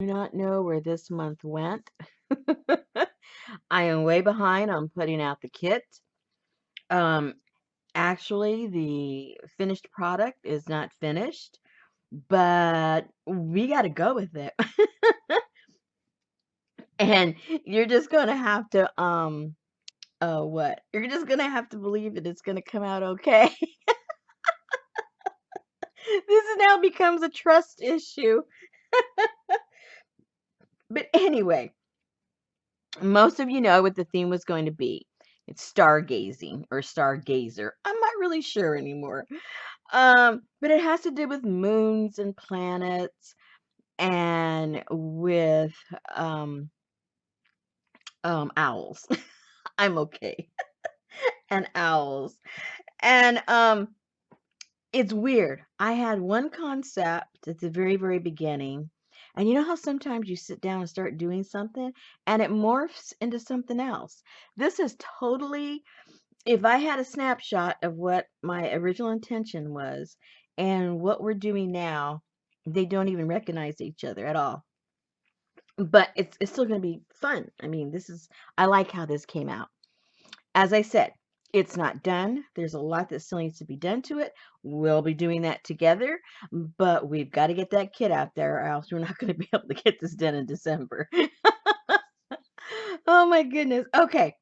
Do not know where this month went. I am way behind on putting out the kit. Um, Actually, the finished product is not finished, but we got to go with it. And you're just gonna have to what? You're just gonna have to believe that it's gonna come out okay. This is now becomes a trust issue. But anyway, most of you know what the theme was going to be. It's stargazing or stargazer. I'm not really sure anymore. But it has to do with moons and planets and with um owls. I'm okay. And owls. And it's weird. I had one concept at the very, very beginning. And you know how sometimes you sit down and start doing something and it morphs into something else? This is totally, if I had a snapshot of what my original intention was and what we're doing now, they don't even recognize each other at all. But it's still going to be fun. I mean, I like how this came out. As I said, it's not done. There's a lot that still needs to be done to it. We'll be doing that together, but we've got to get that kit out there, or else we're not going to be able to get this done in December. Oh my goodness. Okay.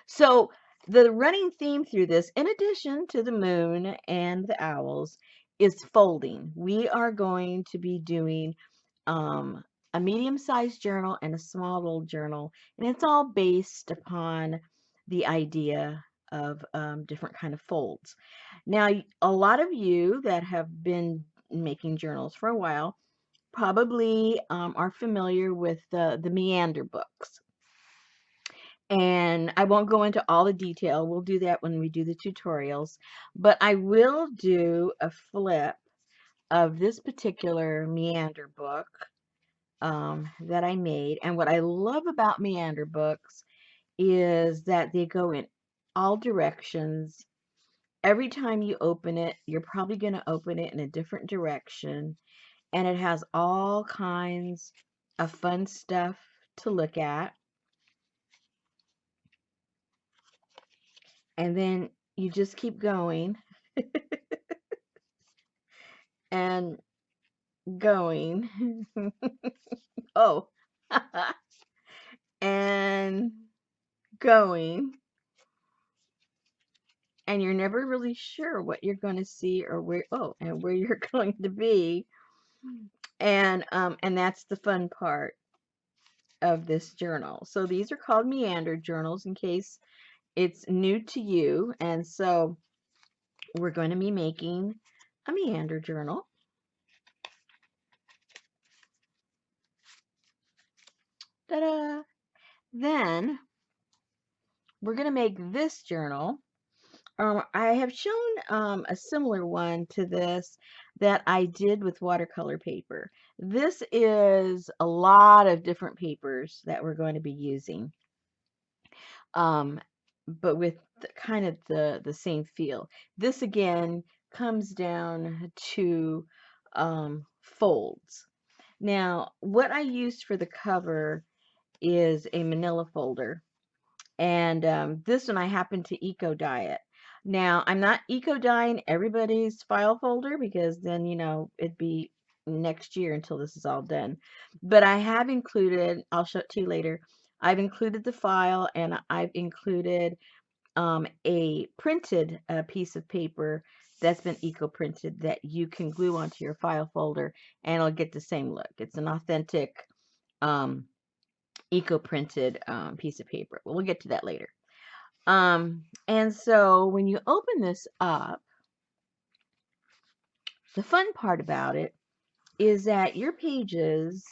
So the running theme through this, in addition to the moon and the owls, is folding. We are going to be doing a medium-sized journal and a small little journal, and it's all based upon the idea of different kind of folds. Now, a lot of you that have been making journals for a while probably are familiar with the Meander books. And I won't go into all the detail. We'll do that when we do the tutorials. But I will do a flip of this particular Meander book that I made. And what I love about Meander books is that they go in all directions. Every time you open it, you're probably going to open it in a different direction. And it has all kinds of fun stuff to look at. And then you just keep going and going. Oh, and going. And you're never really sure what you're going to see or where you're going to be. And that's the fun part of this journal. So these are called Meander journals in case it's new to you. And so we're going to be making a Meander journal. Ta-da! Then we're going to make this journal. I have shown a similar one to this that I did with watercolor paper. This is a lot of different papers that we're going to be using, but with kind of the same feel. This again comes down to folds. Now, what I used for the cover is a manila folder. And this one I happen to eco dye it. Now, I'm not eco dyeing everybody's file folder because then, it'd be next year until this is all done. But I have included, I'll show it to you later, I've included the file and I've included a printed piece of paper that's been eco printed that you can glue onto your file folder and it'll get the same look. It's an authentic eco printed piece of paper. We'll get to that later. And so when you open this up, the fun part about it is that your pages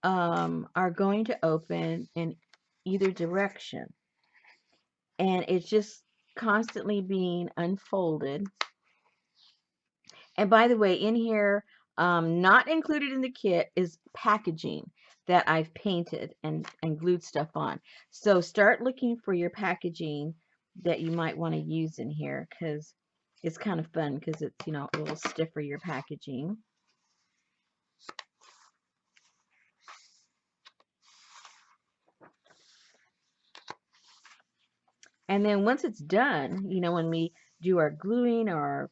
are going to open in either direction. And it's just constantly being unfolded. And by the way, in here, not included in the kit is packaging that I've painted and glued stuff on. So start looking for your packaging that you might want to use in here because it's kind of fun because it's, a little stiffer, your packaging. And then once it's done, you know, when we do our gluing or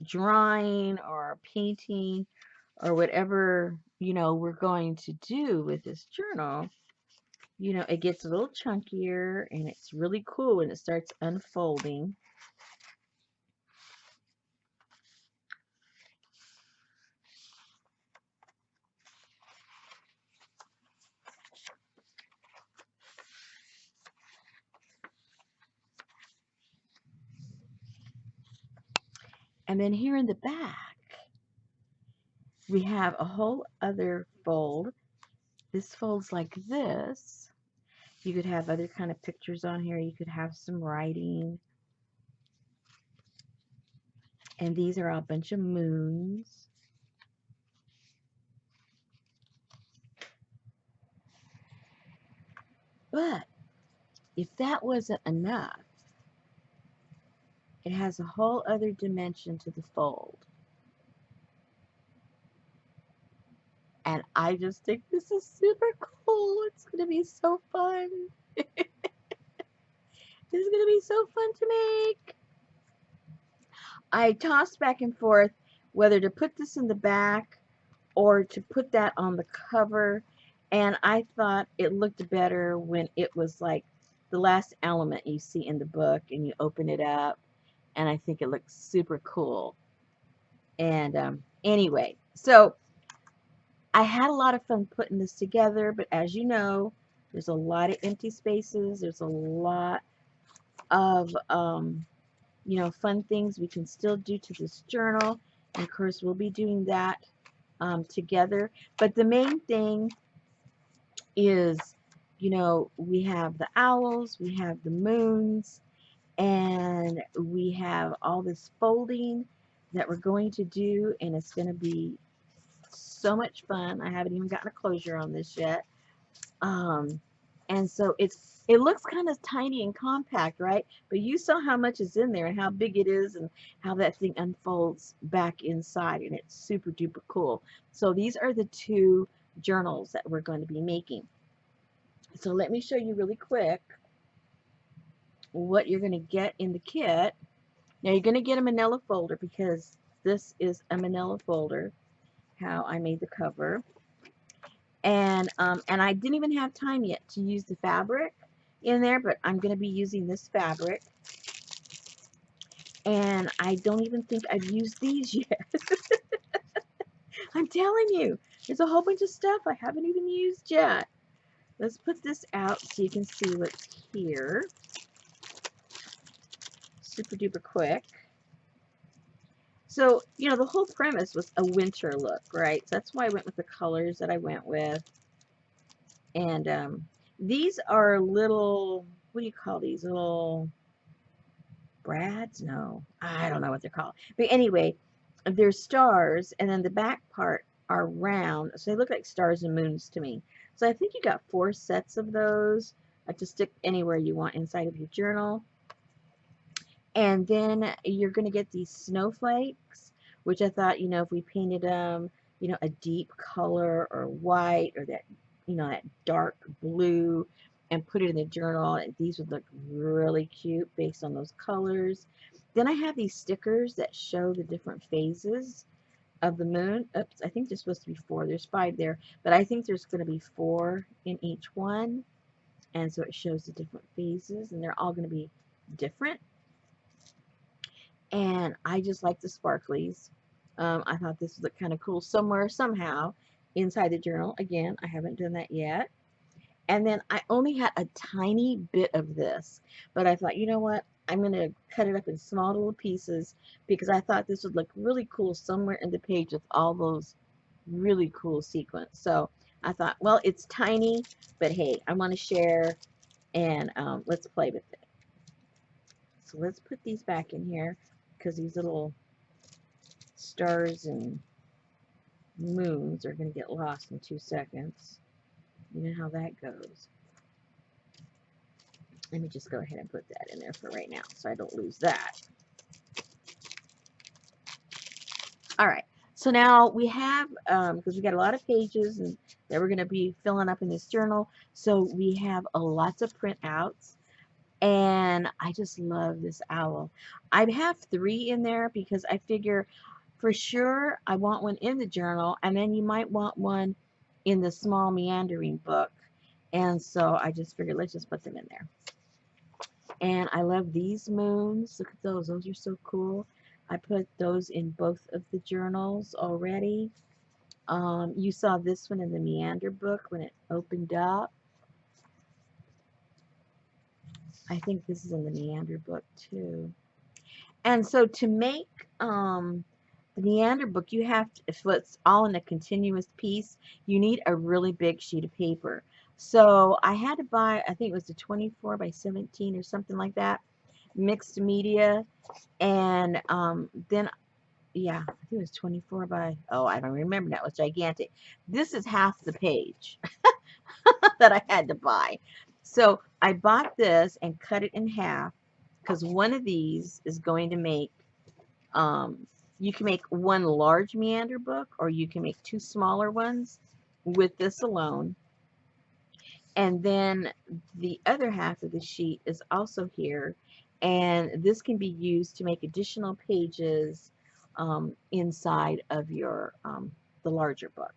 drawing or painting or whatever, you know, we're going to do with this journal, you know, it gets a little chunkier and it's really cool when it starts unfolding. And then here in the back, we have a whole other fold. This folds like this. You could have other kind of pictures on here. You could have some writing. And these are a bunch of moons. But if that wasn't enough, it has a whole other dimension to the fold. And I just think this is super cool. It's going to be so fun. This is going to be so fun to make. I tossed back and forth whether to put this in the back or to put that on the cover. And I thought it looked better when it was like the last element you see in the book and you open it up. And I think it looks super cool. And anyway, so I had a lot of fun putting this together, but as you know, there's a lot of empty spaces. There's a lot of, you know, fun things we can still do to this journal. And of course, we'll be doing that together. But the main thing is, you know, we have the owls, we have the moons, and we have all this folding that we're going to do, and it's going to be so much fun. I haven't even gotten a closure on this yet. And so it looks kind of tiny and compact, right? But you saw how much is in there and how big it is and how that thing unfolds back inside, and it's super duper cool. So these are the two journals that we're going to be making. So let me show you really quick what you're going to get in the kit. Now you're going to get a manila folder because this is a manila folder, how I made the cover. And I didn't even have time yet to use the fabric in there, but I'm going to be using this fabric. And I don't even think I've used these yet. I'm telling you, there's a whole bunch of stuff I haven't even used yet. Let's put this out so you can see what's here. Super duper quick. So, you know, the whole premise was a winter look, right? So that's why I went with the colors that I went with. And these are little, what do you call these? Little brads? No, I don't know what they're called. But anyway, they're stars, and then the back part are round. So they look like stars and moons to me. So I think you got 4 sets of those to stick anywhere you want inside of your journal. And then you're going to get these snowflakes, which I thought, you know, if we painted them, you know, a deep color or white or that, you know, that dark blue and put it in the journal, these would look really cute based on those colors. Then I have these stickers that show the different phases of the moon. Oops, I think there's supposed to be 4. There's 5 there, but I think there's going to be 4 in each one. And so it shows the different phases, and they're all going to be different. And I just like the sparklies. I thought this would look kind of cool somewhere, somehow, inside the journal. Again, I haven't done that yet. And then I only had a tiny bit of this, but I thought, you know what? I'm going to cut it up in small little pieces because I thought this would look really cool somewhere in the page with all those really cool sequins. So I thought, well, it's tiny, but hey, I want to share, and let's play with it. So let's put these back in here because these little stars and moons are going to get lost in 2 seconds. You know how that goes. Let me just go ahead and put that in there for right now so I don't lose that. All right, so now we have, because we got a lot of pages and that we're going to be filling up in this journal, so we have lots of printouts. And I just love this owl. I have 3 in there because I figure for sure I want one in the journal, and then you might want one in the small meandering book. And so I just figured let's just put them in there. And I love these moons. Look at those. Those are so cool. I put those in both of the journals already. You saw this one in the Meander book when it opened up. I think this is in the Meander book too. And so to make the Meander book, you have to, if it's all in a continuous piece, you need a really big sheet of paper. So I had to buy, I think it was a 24 by 17 or something like that, mixed media. And then, yeah, I think it was 24 by, oh, I don't remember. That was gigantic. This is half the page that I had to buy. So I bought this and cut it in half because one of these is going to make, you can make one large meander book or you can make 2 smaller ones with this alone. And then the other half of the sheet is also here. And this can be used to make additional pages inside of your the larger book.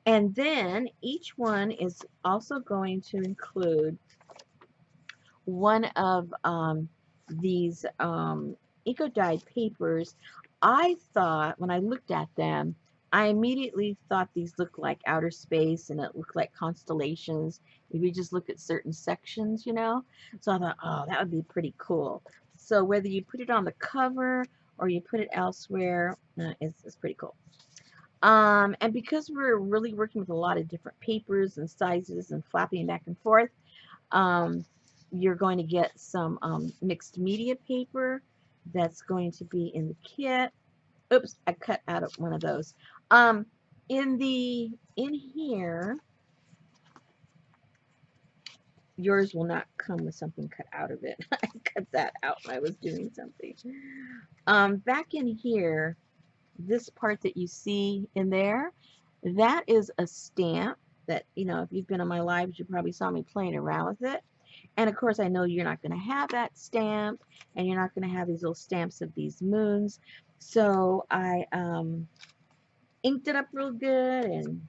And then each one is also going to include one of these eco-dyed papers. I thought, when I looked at them, I immediately thought these looked like outer space and it looked like constellations. If you just look at certain sections, you know. So I thought, oh, that would be pretty cool. So whether you put it on the cover or you put it elsewhere, it's pretty cool. And because we're really working with a lot of different papers and sizes and flapping back and forth, um, you're going to get some mixed media paper that's going to be in the kit. Oops, I cut out of one of those. Um, in here, yours will not come with something cut out of it. I cut that out when I was doing something. Back in here, this part that you see in there, that is a stamp that, you know, if you've been on my lives, you probably saw me playing around with it. And of course, I know you're not going to have that stamp, and you're not going to have these little stamps of these moons. So I inked it up real good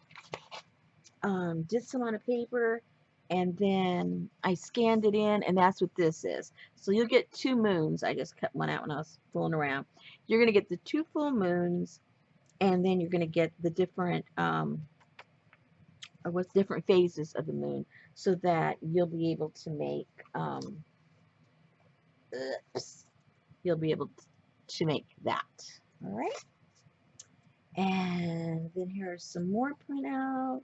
and did some on a paper, and then I scanned it in, and that's what this is. So you'll get 2 moons. I just cut one out when I was fooling around. You're going to get the 2 full moons, and then you're going to get the different what's different phases of the moon, so that you'll be able to make oops, you'll be able to make that. All right. And then here are some more printouts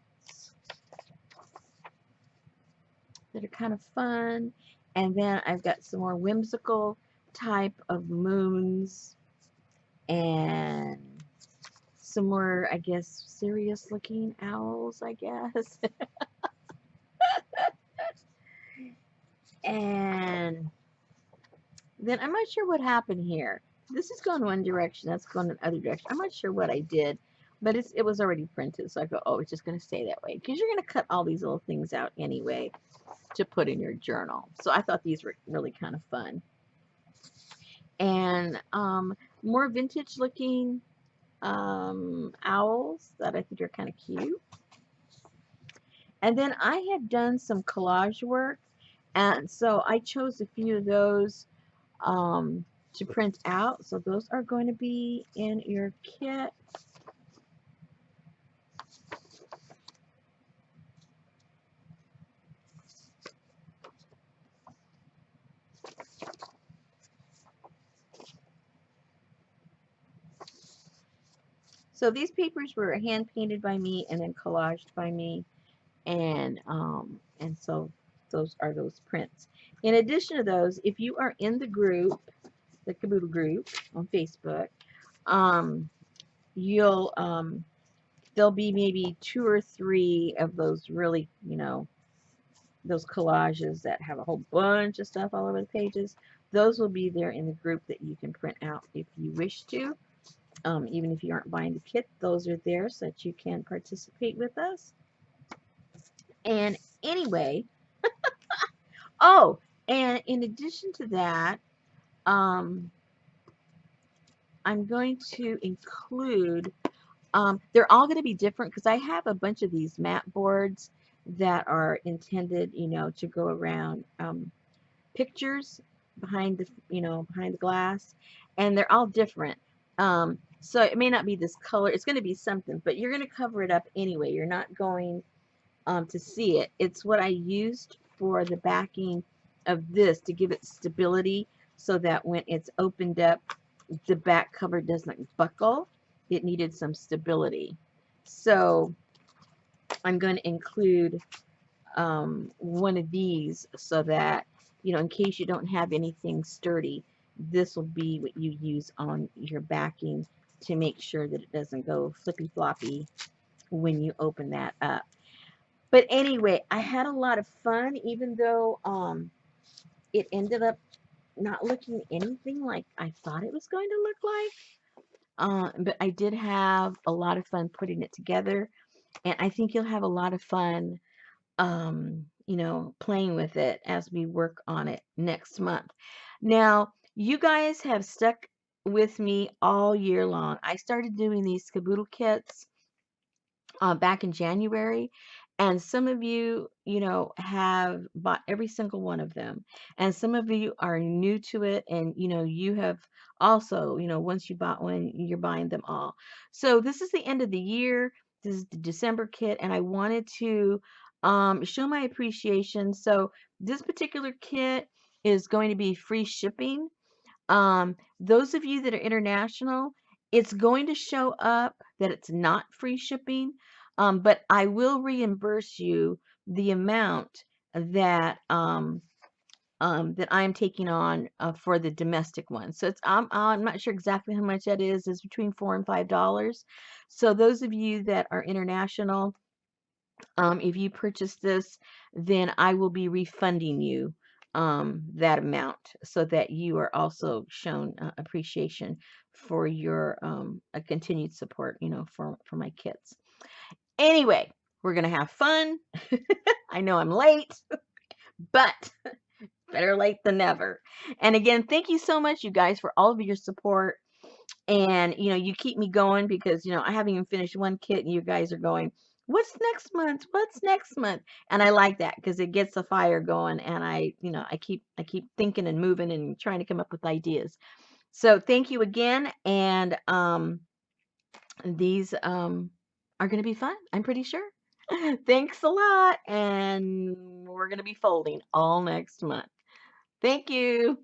that are kind of fun. And then I've got some more whimsical type of moons and some more, I guess, serious looking owls, I guess. And then I'm not sure what happened here. This is going one direction, that's going in other direction. I'm not sure what I did, but it was already printed. So I go, oh, it's just going to stay that way. Because you're going to cut all these little things out anyway to put in your journal. So I thought these were really kind of fun. And more vintage looking owls that I think are kind of cute. And then I had done some collage work, and so I chose a few of those to print out. So those are going to be in your kit. So these papers were hand painted by me and then collaged by me, and so those are those prints. In addition to those, if you are in the group, the Kaboodle group on Facebook, you'll there'll be maybe 2 or 3 of those really, you know, those collages that have a whole bunch of stuff all over the pages. Those will be there in the group that you can print out if you wish to. Even if you aren't buying the kit, those are there so that you can participate with us. And anyway, oh, And in addition to that, um, I'm going to include, they're all going to be different because I have a bunch of these mat boards that are intended, to go around pictures behind behind the glass, and they're all different. So it may not be this color, it's going to be something, but you're going to cover it up anyway. You're not going to see it. It's what I used for the backing of this to give it stability so that when it's opened up, the back cover doesn't buckle. It needed some stability. So I'm going to include one of these so that, in case you don't have anything sturdy, this will be what you use on your backing to make sure that it doesn't go flippy floppy when you open that up. But anyway, I had a lot of fun, even though it ended up not looking anything like I thought it was going to look like. But I did have a lot of fun putting it together, and I think you'll have a lot of fun, playing with it as we work on it next month. Now, you guys have stuck with me all year long. I started doing these caboodle kits back in January. And some of you, have bought every single one of them. And some of you are new to it. And, you have also, once you bought one, you're buying them all. So this is the end of the year. This is the December kit. And I wanted to show my appreciation. So this particular kit is going to be free shipping. Those of you that are international, it's going to show up that it's not free shipping, but I will reimburse you the amount that that I am taking on for the domestic one. So I'm not sure exactly how much that is. It's between $4 and $5. So those of you that are international, if you purchase this, then I will be refunding you that amount so that you are also shown appreciation for your continued support, for my kids. Anyway, we're going to have fun. I know I'm late, but better late than never. And again, thank you so much, you guys, for all of your support. And, you keep me going because, I haven't even finished one kit and you guys are going, what's next month? What's next month? And I like that because it gets the fire going and I keep thinking and moving and trying to come up with ideas. So thank you again. And these are going to be fun. I'm pretty sure. Thanks a lot. And we're going to be folding all next month. Thank you.